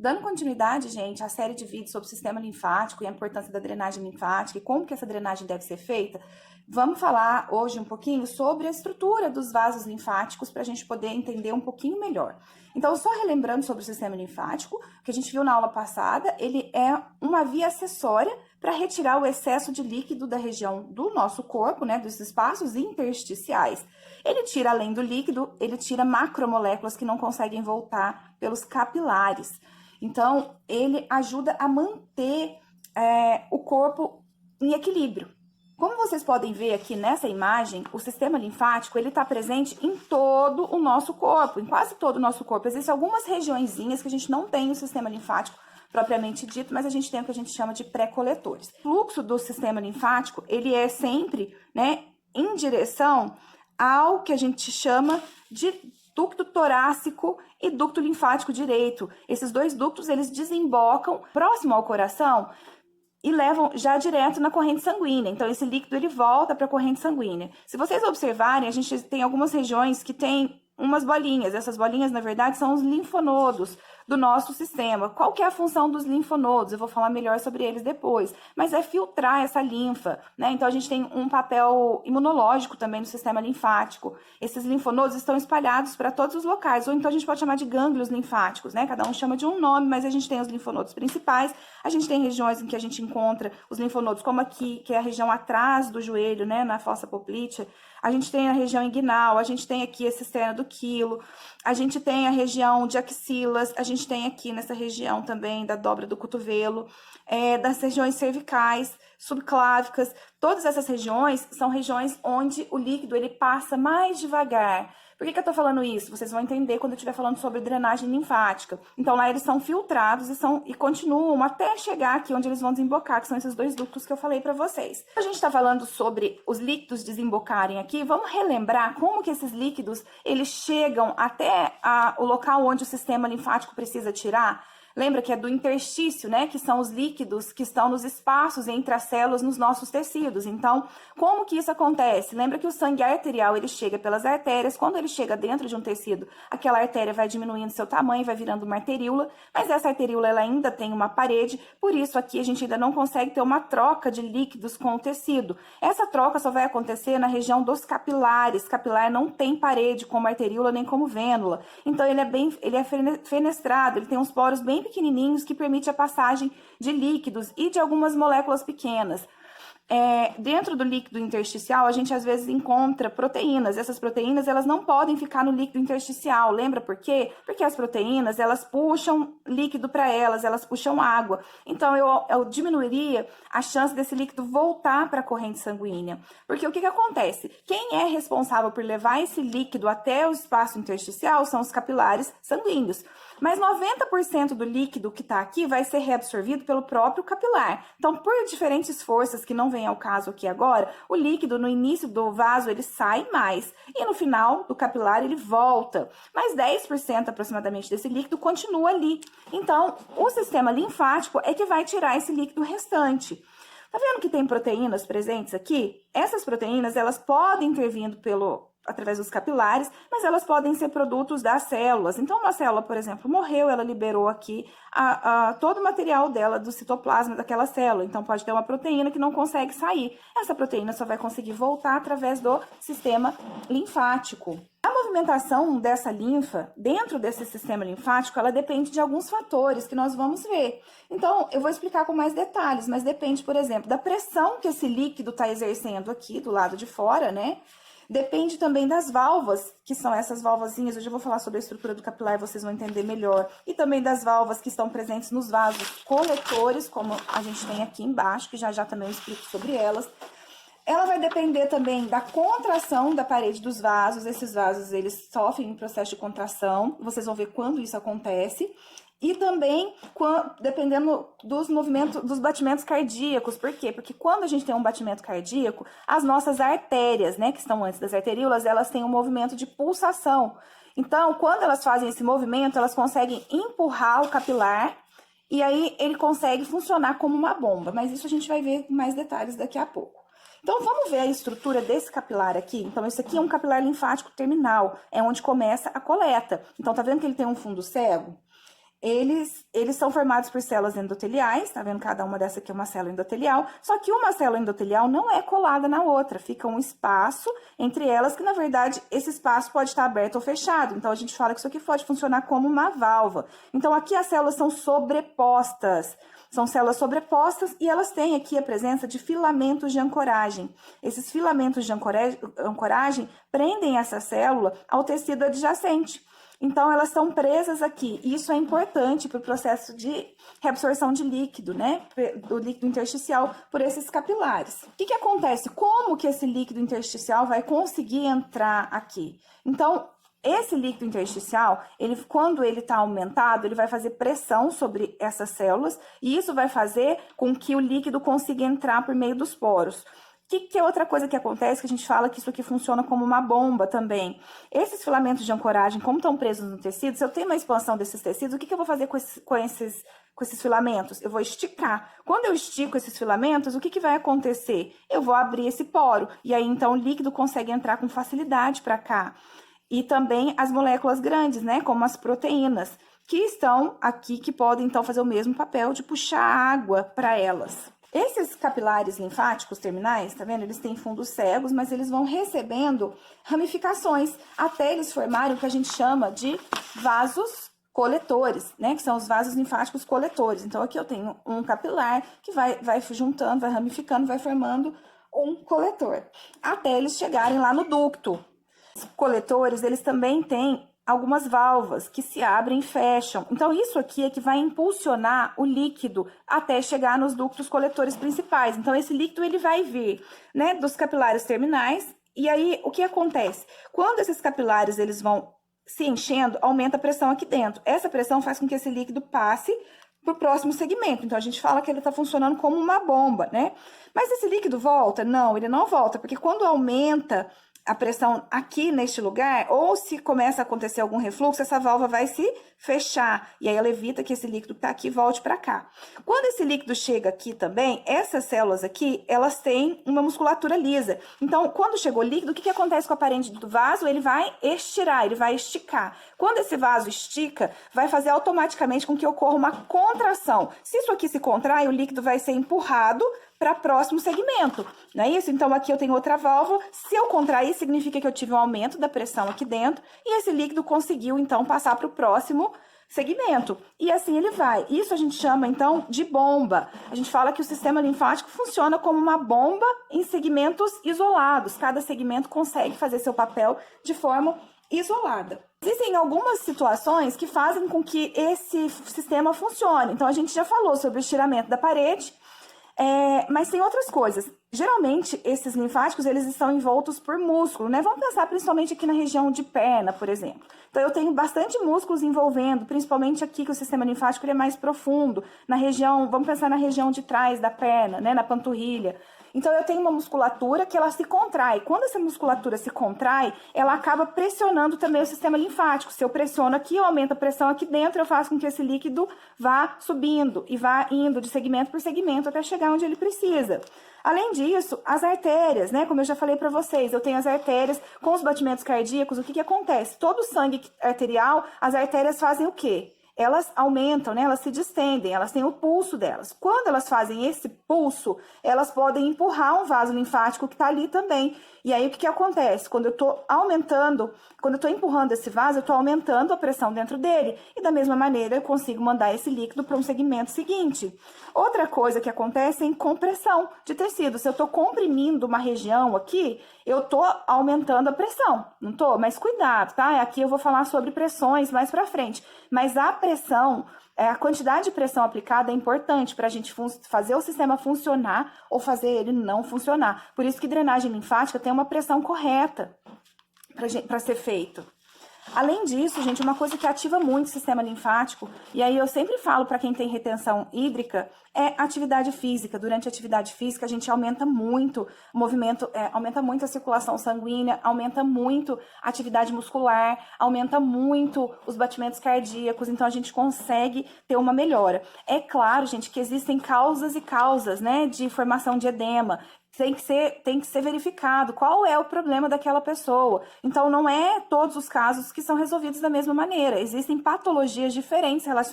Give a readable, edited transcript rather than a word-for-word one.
Dando continuidade, gente, à série de vídeos sobre o sistema linfático e a importância da drenagem linfática e como que essa drenagem deve ser feita, vamos falar hoje um pouquinho sobre a estrutura dos vasos linfáticos para a gente poder entender um pouquinho melhor. Então, só relembrando sobre o sistema linfático, que a gente viu na aula passada, ele é uma via acessória para retirar o excesso de líquido da região do nosso corpo, né, dos espaços intersticiais. Ele tira, além do líquido, ele tira macromoléculas que não conseguem voltar pelos capilares. Então, ele ajuda a manter o corpo em equilíbrio. Como vocês podem ver aqui nessa imagem, o sistema linfático ele está presente em todo o nosso corpo, em quase todo o nosso corpo. Existem algumas regiõezinhas que a gente não tem o sistema linfático propriamente dito, mas a gente tem o que a gente chama de pré-coletores. O fluxo do sistema linfático, ele é sempre, né, em direção ao que a gente chama de ducto torácico e ducto linfático direito. Esses dois ductos, eles desembocam próximo ao coração e levam já direto na corrente sanguínea. Então, esse líquido, ele volta para a corrente sanguínea. Se vocês observarem, a gente tem algumas regiões que tem umas bolinhas. Essas bolinhas, na verdade, são os linfonodos do nosso sistema. Qual que é a função dos linfonodos? Eu vou falar melhor sobre eles depois. Mas é filtrar essa linfa, né? Então, a gente tem um papel imunológico também no sistema linfático. Esses linfonodos estão espalhados para todos os locais. Ou então, a gente pode chamar de gânglios linfáticos, né? Cada um chama de um nome, mas a gente tem os linfonodos principais. A gente tem regiões em que a gente encontra os linfonodos, como aqui, que é a região atrás do joelho, né? Na fossa poplítea. A gente tem a região inguinal, a gente tem aqui a cisterna do quilo, a gente tem a região de axilas, a gente tem aqui nessa região também da dobra do cotovelo, das regiões cervicais, subclávicas. Todas essas regiões são regiões onde o líquido ele passa mais devagar. Por que eu tô falando isso? Vocês vão entender quando eu estiver falando sobre drenagem linfática. Então, lá eles são filtrados e continuam até chegar aqui onde eles vão desembocar, que são esses dois ductos que eu falei para vocês. A gente está falando sobre os líquidos desembocarem aqui. Vamos relembrar como que esses líquidos, eles chegam até o local onde o sistema linfático precisa tirar? Lembra que é do interstício, né? Que são os líquidos que estão nos espaços entre as células nos nossos tecidos. Então, como que isso acontece? Lembra que o sangue arterial, ele chega pelas artérias. Quando ele chega dentro de um tecido, aquela artéria vai diminuindo seu tamanho, vai virando uma arteríola. Mas essa arteríola, ela ainda tem uma parede. Por isso, aqui, a gente ainda não consegue ter uma troca de líquidos com o tecido. Essa troca só vai acontecer na região dos capilares. Capilar não tem parede como arteríola nem como vênula. Então, ele é fenestrado, ele tem uns poros bem pequenininhos que permite a passagem de líquidos e de algumas moléculas pequenas. Dentro do líquido intersticial, a gente às vezes encontra proteínas. Essas proteínas, elas não podem ficar no líquido intersticial. Lembra por quê? Porque as proteínas, elas puxam líquido para elas puxam água. Então, eu diminuiria a chance desse líquido voltar para a corrente sanguínea. Porque o que acontece? Quem é responsável por levar esse líquido até o espaço intersticial são os capilares sanguíneos. Mas 90% do líquido que está aqui vai ser reabsorvido pelo próprio capilar. Então, por diferentes forças que não vem ao caso aqui agora, o líquido no início do vaso ele sai mais e no final do capilar ele volta. Mas 10% aproximadamente desse líquido continua ali. Então, o sistema linfático é que vai tirar esse líquido restante. Tá vendo que tem proteínas presentes aqui? Essas proteínas, elas podem ter vindo através dos capilares, mas elas podem ser produtos das células. Então, uma célula, por exemplo, morreu, ela liberou aqui todo o material dela, do citoplasma daquela célula. Então, pode ter uma proteína que não consegue sair. Essa proteína só vai conseguir voltar através do sistema linfático. A movimentação dessa linfa, dentro desse sistema linfático, ela depende de alguns fatores que nós vamos ver. Então, eu vou explicar com mais detalhes, mas depende, por exemplo, da pressão que esse líquido está exercendo aqui, do lado de fora, né? Depende também das válvulas, que são essas válvulas. Hoje eu vou falar sobre a estrutura do capilar, vocês vão entender melhor. E também das válvulas que estão presentes nos vasos coletores, como a gente tem aqui embaixo, que já também eu explico sobre elas. Ela vai depender também da contração da parede dos vasos. Esses vasos, eles sofrem um processo de contração. Vocês vão ver quando isso acontece. E também, dependendo dos movimentos, dos batimentos cardíacos. Por quê? Porque quando a gente tem um batimento cardíaco, as nossas artérias, né, que estão antes das arteríolas, elas têm um movimento de pulsação. Então, quando elas fazem esse movimento, elas conseguem empurrar o capilar e aí ele consegue funcionar como uma bomba. Mas isso a gente vai ver com mais detalhes daqui a pouco. Então, vamos ver a estrutura desse capilar aqui. Então, esse aqui é um capilar linfático terminal, é onde começa a coleta. Então, tá vendo que ele tem um fundo cego? eles são formados por células endoteliais, tá vendo? Cada uma dessa aqui é uma célula endotelial, só que uma célula endotelial não é colada na outra, fica um espaço entre elas, que na verdade esse espaço pode estar aberto ou fechado, então a gente fala que isso aqui pode funcionar como uma válvula. Então aqui as células são sobrepostas, são células sobrepostas e elas têm aqui a presença de filamentos de ancoragem. Esses filamentos de ancoragem prendem essa célula ao tecido adjacente. Então, elas estão presas aqui. Isso é importante para o processo de reabsorção de líquido, né? Do líquido intersticial por esses capilares. O que acontece? Como que esse líquido intersticial vai conseguir entrar aqui? Então, esse líquido intersticial, quando ele está aumentado, ele vai fazer pressão sobre essas células e isso vai fazer com que o líquido consiga entrar por meio dos poros. Que é outra coisa que acontece, que a gente fala que isso aqui funciona como uma bomba também. Esses filamentos de ancoragem, como estão presos no tecido, se eu tenho uma expansão desses tecidos, o que eu vou fazer com esses filamentos? Eu vou esticar. Quando eu estico esses filamentos, o que vai acontecer? Eu vou abrir esse poro, e aí então o líquido consegue entrar com facilidade para cá. E também as moléculas grandes, né, como as proteínas, que estão aqui, que podem então fazer o mesmo papel de puxar água para elas. Esses capilares linfáticos terminais, tá vendo? Eles têm fundos cegos, mas eles vão recebendo ramificações até eles formarem o que a gente chama de vasos coletores, né? Que são os vasos linfáticos coletores. Então, aqui eu tenho um capilar que vai juntando, vai ramificando, vai formando um coletor, até eles chegarem lá no ducto. Os coletores, eles também têm algumas válvulas que se abrem e fecham. Então, isso aqui é que vai impulsionar o líquido até chegar nos ductos coletores principais. Então, esse líquido, ele vai vir, né, dos capilares terminais. E aí, o que acontece? Quando esses capilares, eles vão se enchendo, aumenta a pressão aqui dentro. Essa pressão faz com que esse líquido passe para o próximo segmento. Então, a gente fala que ele está funcionando como uma bomba, né? Mas esse líquido volta? Não, ele não volta, porque quando aumenta a pressão aqui neste lugar, ou se começa a acontecer algum refluxo, essa válvula vai se fechar, e aí ela evita que esse líquido que tá aqui volte para cá. Quando esse líquido chega aqui também, essas células aqui, elas têm uma musculatura lisa. Então, quando chegou o líquido, o que acontece com a parede do vaso? Ele vai estirar, ele vai esticar. Quando esse vaso estica, vai fazer automaticamente com que ocorra uma contração. Se isso aqui se contrai, o líquido vai ser empurrado para próximo segmento, não é isso? Então, aqui eu tenho outra válvula, se eu contrair, significa que eu tive um aumento da pressão aqui dentro, e esse líquido conseguiu, então, passar para o próximo segmento, e assim ele vai. Isso a gente chama, então, de bomba. A gente fala que o sistema linfático funciona como uma bomba em segmentos isolados, cada segmento consegue fazer seu papel de forma isolada. Existem algumas situações que fazem com que esse sistema funcione, então a gente já falou sobre o estiramento da parede, mas tem outras coisas. Geralmente, esses linfáticos, eles estão envoltos por músculo, né? Vamos pensar principalmente aqui na região de perna, por exemplo. Então, eu tenho bastante músculos envolvendo, principalmente aqui que o sistema linfático ele é mais profundo, na região, vamos pensar na região de trás da perna, né? Na panturrilha. Então, eu tenho uma musculatura que ela se contrai. Quando essa musculatura se contrai, ela acaba pressionando também o sistema linfático. Se eu pressiono aqui, eu aumento a pressão aqui dentro, eu faço com que esse líquido vá subindo e vá indo de segmento por segmento até chegar onde ele precisa. Além disso, as artérias, né? Como eu já falei para vocês, eu tenho as artérias com os batimentos cardíacos. O que acontece? Todo o sangue arterial, as artérias fazem o quê? Elas aumentam, né? Elas se distendem, elas têm o pulso delas. Quando elas fazem esse pulso, elas podem empurrar um vaso linfático que está ali também. E aí, o que acontece? Quando eu estou aumentando, quando eu estou empurrando esse vaso, eu estou aumentando a pressão dentro dele. E da mesma maneira, eu consigo mandar esse líquido para um segmento seguinte. Outra coisa que acontece é em compressão de tecido. Se eu estou comprimindo uma região aqui, eu estou aumentando a pressão, não estou? Mas cuidado, tá? Aqui eu vou falar sobre pressões mais para frente. Mas a pressão, a quantidade de pressão aplicada é importante para a gente fazer o sistema funcionar ou fazer ele não funcionar. Por isso que drenagem linfática tem uma pressão correta para ser feito. Além disso, gente, uma coisa que ativa muito o sistema linfático, e aí eu sempre falo para quem tem retenção hídrica, é atividade física. Durante a atividade física, a gente aumenta muito o movimento, aumenta muito a circulação sanguínea, aumenta muito a atividade muscular, aumenta muito os batimentos cardíacos, então a gente consegue ter uma melhora. É claro, gente, que existem causas e causas, né, de formação de edema. Tem que ser verificado qual é o problema daquela pessoa. Então, não é todos os casos que são resolvidos da mesma maneira. Existem patologias diferentes relacionadas